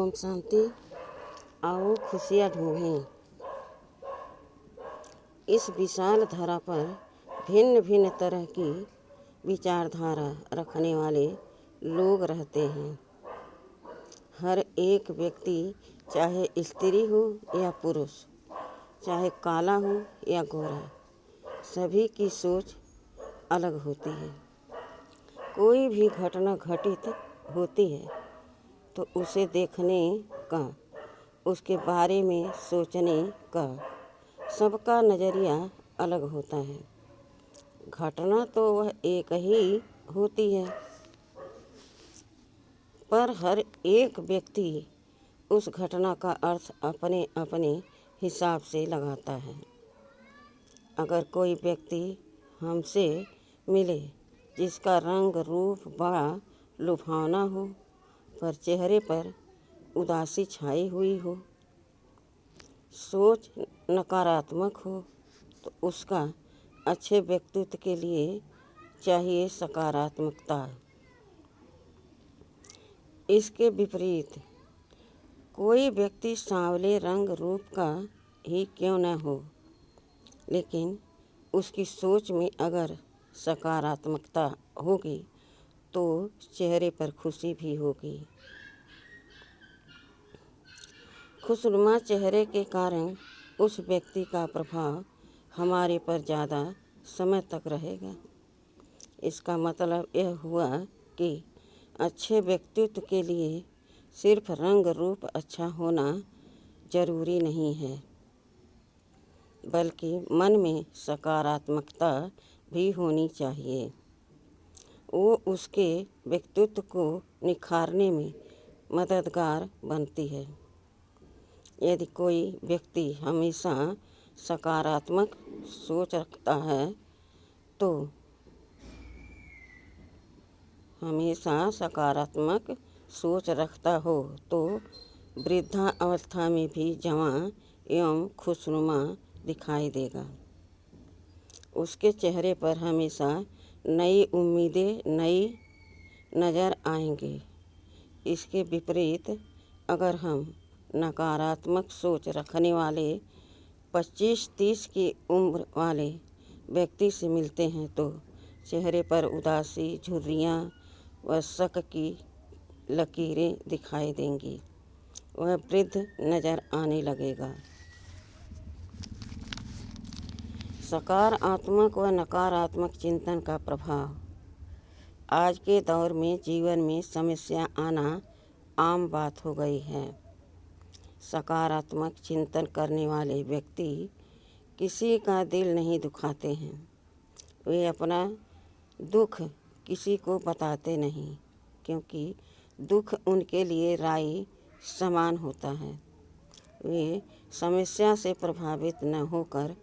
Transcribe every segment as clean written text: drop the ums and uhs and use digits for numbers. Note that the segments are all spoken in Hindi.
ओम शांति। आओ खुशियाँ ढूंढें। इस विशाल धरा पर भिन्न भिन्न तरह की विचारधारा रखने वाले लोग रहते हैं। हर एक व्यक्ति, चाहे स्त्री हो या पुरुष, चाहे काला हो या गोरा, सभी की सोच अलग होती है। कोई भी घटना घटित होती है तो उसे देखने का, उसके बारे में सोचने का सबका नज़रिया अलग होता है। घटना तो वह एक ही होती है, पर हर एक व्यक्ति उस घटना का अर्थ अपने अपने हिसाब से लगाता है। अगर कोई व्यक्ति हमसे मिले जिसका रंग रूप बड़ा लुभावना हो, पर चेहरे पर उदासी छाई हुई हो, सोच नकारात्मक हो, तो उसका अच्छे व्यक्तित्व के लिए चाहिए सकारात्मकता। इसके विपरीत कोई व्यक्ति सांवले रंग रूप का ही क्यों न हो, लेकिन उसकी सोच में अगर सकारात्मकता होगी तो चेहरे पर खुशी भी होगी। खुशनुमा चेहरे के कारण उस व्यक्ति का प्रभाव हमारे पर ज़्यादा समय तक रहेगा। इसका मतलब यह हुआ कि अच्छे व्यक्तित्व के लिए सिर्फ रंग रूप अच्छा होना जरूरी नहीं है, बल्कि मन में सकारात्मकता भी होनी चाहिए। वो उसके व्यक्तित्व को निखारने में मददगार बनती है। यदि कोई व्यक्ति हमेशा सकारात्मक सोच रखता है तो वृद्धावस्था में भी जवान एवं खुशनुमा दिखाई देगा। उसके चेहरे पर हमेशा नई उम्मीदें नई नज़र आएंगी। इसके विपरीत अगर हम नकारात्मक सोच रखने वाले 25-30 की उम्र वाले व्यक्ति से मिलते हैं तो चेहरे पर उदासी, झुर्रियाँ व शक की लकीरें दिखाई देंगी। वह वृद्ध नज़र आने लगेगा। सकारात्मक व नकारात्मक चिंतन का प्रभाव। आज के दौर में जीवन में समस्या आना आम बात हो गई है। सकारात्मक चिंतन करने वाले व्यक्ति किसी का दिल नहीं दुखाते हैं। वे अपना दुख किसी को बताते नहीं, क्योंकि दुख उनके लिए राई समान होता है। वे समस्या से प्रभावित न होकर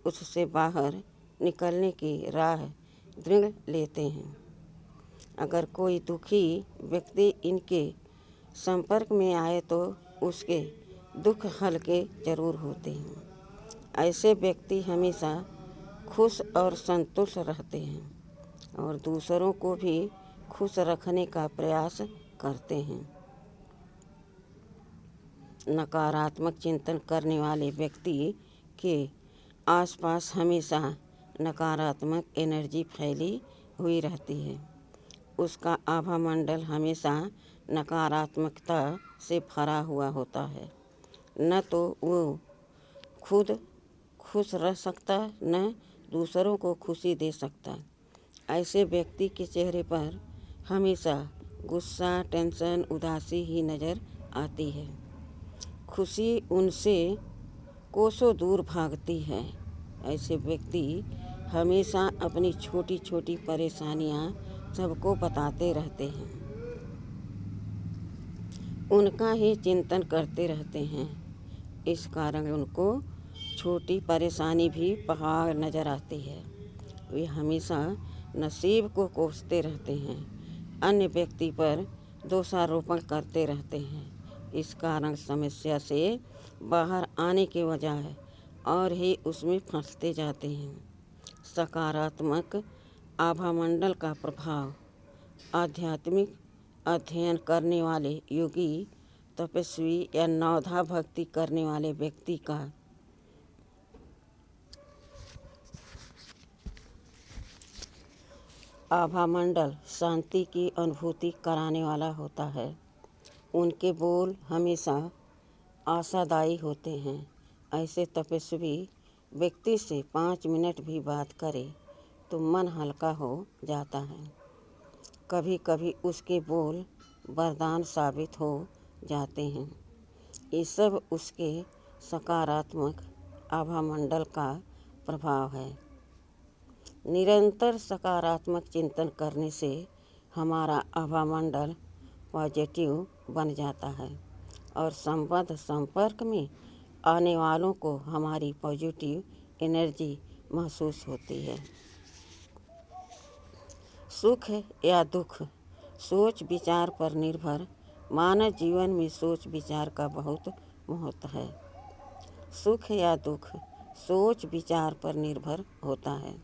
उससे बाहर निकलने की राह दृढ़ लेते हैं। अगर कोई दुखी व्यक्ति इनके संपर्क में आए तो उसके दुख हल्के जरूर होते हैं। ऐसे व्यक्ति हमेशा खुश और संतुष्ट रहते हैं और दूसरों को भी खुश रखने का प्रयास करते हैं। नकारात्मक चिंतन करने वाले व्यक्ति के आसपास हमेशा नकारात्मक एनर्जी फैली हुई रहती है। उसका आभा मंडल हमेशा नकारात्मकता से भरा हुआ होता है। न तो वो खुद खुश रह सकता, न दूसरों को खुशी दे सकता। ऐसे व्यक्ति के चेहरे पर हमेशा गुस्सा, टेंशन, उदासी ही नज़र आती है। खुशी उनसे कोसों दूर भागती है। ऐसे व्यक्ति हमेशा अपनी छोटी छोटी परेशानियां सबको बताते रहते हैं, उनका ही चिंतन करते रहते हैं। इस कारण उनको छोटी परेशानी भी पहाड़ नज़र आती है। वे हमेशा नसीब को कोसते रहते हैं, अन्य व्यक्ति पर दोषारोपण करते रहते हैं। इस कारण समस्या से बाहर आने के बजाय और ही उसमें फंसते जाते हैं। सकारात्मक आभामंडल का प्रभाव। आध्यात्मिक अध्ययन करने वाले योगी तपस्वी या नवधा भक्ति करने वाले व्यक्ति का आभामंडल शांति की अनुभूति कराने वाला होता है। उनके बोल हमेशा आशादायी होते हैं। ऐसे तपस्वी व्यक्ति से 5 मिनट भी बात करे तो मन हल्का हो जाता है। कभी कभी उसके बोल वरदान साबित हो जाते हैं। ये सब उसके सकारात्मक आभामंडल का प्रभाव है। निरंतर सकारात्मक चिंतन करने से हमारा आभामंडल पॉजिटिव बन जाता है और संबद्ध संपर्क में आने वालों को हमारी पॉजिटिव एनर्जी महसूस होती है। सुख या दुख सोच विचार पर निर्भर। मानव जीवन में सोच विचार का बहुत महत्व है। सुख या दुख सोच विचार पर निर्भर होता है।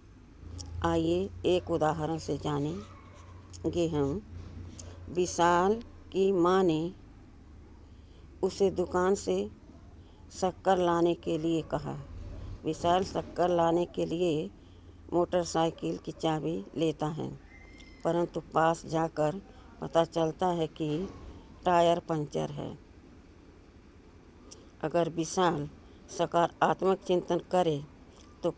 आइए एक उदाहरण से जानेंगे हम। विशाल की माँ ने उसे दुकान से शक्कर लाने के लिए कहा। विशाल शक्कर लाने के लिए मोटरसाइकिल की चाबी लेता है, परंतु पास जाकर पता चलता है कि टायर पंचर है। अगर विशाल सकारात्मक चिंतन करे तो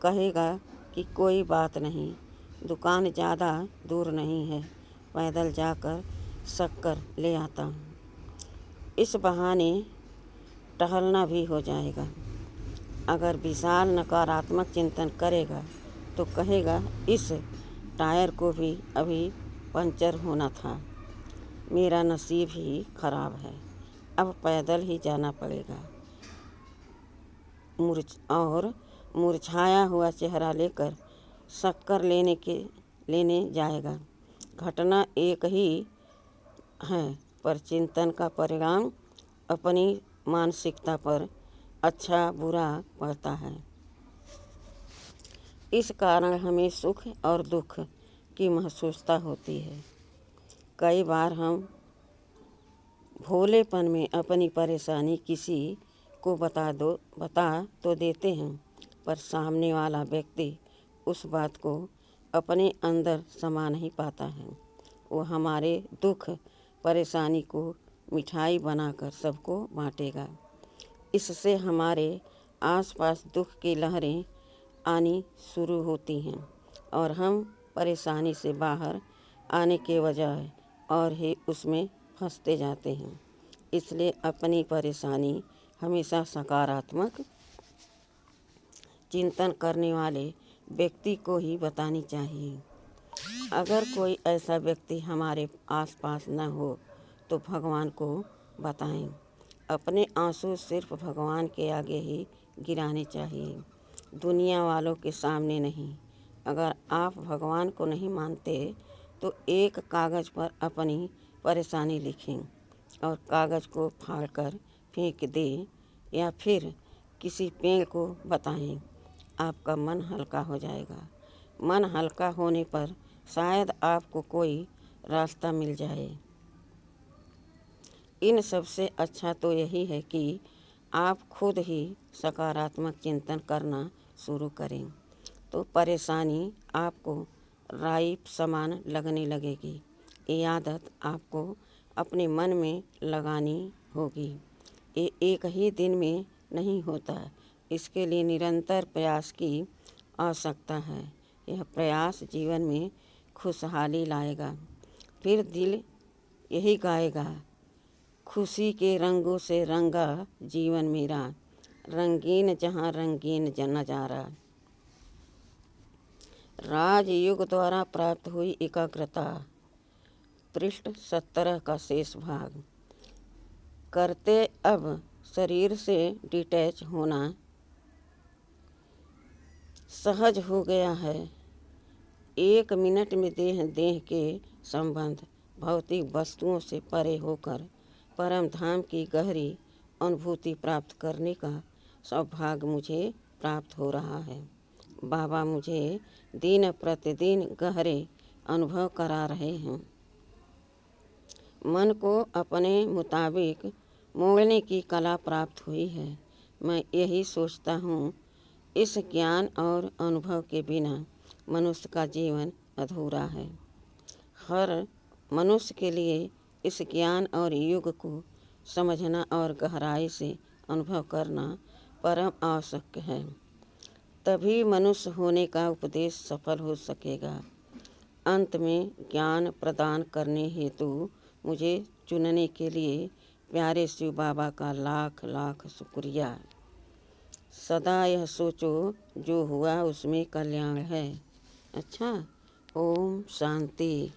कहेगा कि कोई बात नहीं, दुकान ज़्यादा दूर नहीं है, पैदल जाकर शक्कर ले आता हूँ। इस बहाने टहलना भी हो जाएगा। अगर विशाल नकारात्मक चिंतन करेगा तो कहेगा इस टायर को भी अभी पंचर होना था, मेरा नसीब ही खराब है, अब पैदल ही जाना पड़ेगा। मुरझाया हुआ चेहरा लेकर शक्कर लेने जाएगा। घटना एक ही है, पर चिंतन का परिणाम अपनी मानसिकता पर अच्छा बुरा पड़ता है। इस कारण हमें सुख और दुख की महसूसता होती है। कई बार हम भोलेपन में अपनी परेशानी किसी को बता तो देते हैं, पर सामने वाला व्यक्ति उस बात को अपने अंदर समा नहीं पाता है। वो हमारे दुख परेशानी को मिठाई बनाकर सबको बांटेगा। इससे हमारे आसपास दुख की लहरें आनी शुरू होती हैं और हम परेशानी से बाहर आने के बजाय और ही उसमें फंसते जाते हैं। इसलिए अपनी परेशानी हमेशा सकारात्मक चिंतन करने वाले व्यक्ति को ही बतानी चाहिए। अगर कोई ऐसा व्यक्ति हमारे आसपास न हो तो भगवान को बताएं। अपने आंसू सिर्फ भगवान के आगे ही गिराने चाहिए, दुनिया वालों के सामने नहीं। अगर आप भगवान को नहीं मानते तो एक कागज़ पर अपनी परेशानी लिखें और कागज़ को फाड़कर फेंक दें या फिर किसी पेड़ को बताएं। आपका मन हल्का हो जाएगा। मन हल्का होने पर शायद आपको कोई रास्ता मिल जाए। इन सबसे अच्छा तो यही है कि आप खुद ही सकारात्मक चिंतन करना शुरू करें, तो परेशानी आपको राई समान लगने लगेगी। ये आदत आपको अपने मन में लगानी होगी। ये एक ही दिन में नहीं होता, इसके लिए निरंतर प्रयास की आवश्यकता है। यह प्रयास जीवन में खुशहाली लाएगा। फिर दिल यही गाएगा, खुशी के रंगों से रंगा जीवन मेरा, रंगीन जहाँ रंगीन नजारा। राजयोग द्वारा प्राप्त हुई एकाग्रता, पृष्ठ 17 का शेष भाग। करते अब शरीर से डिटैच होना सहज हो गया है। 1 मिनट में देह के संबंध भौतिक वस्तुओं से परे होकर परम धाम की गहरी अनुभूति प्राप्त करने का सौभाग्य मुझे प्राप्त हो रहा है। बाबा मुझे दिन प्रतिदिन गहरे अनुभव करा रहे हैं। मन को अपने मुताबिक मोड़ने की कला प्राप्त हुई है। मैं यही सोचता हूँ, इस ज्ञान और अनुभव के बिना मनुष्य का जीवन अधूरा है। हर मनुष्य के लिए इस ज्ञान और युग को समझना और गहराई से अनुभव करना परम आवश्यक है। तभी मनुष्य होने का उपदेश सफल हो सकेगा। अंत में ज्ञान प्रदान करने हेतु मुझे चुनने के लिए प्यारे शिव बाबा का लाख लाख शुक्रिया। सदा यह सोचो, जो हुआ उसमें कल्याण है। अच्छा, ओम शांति।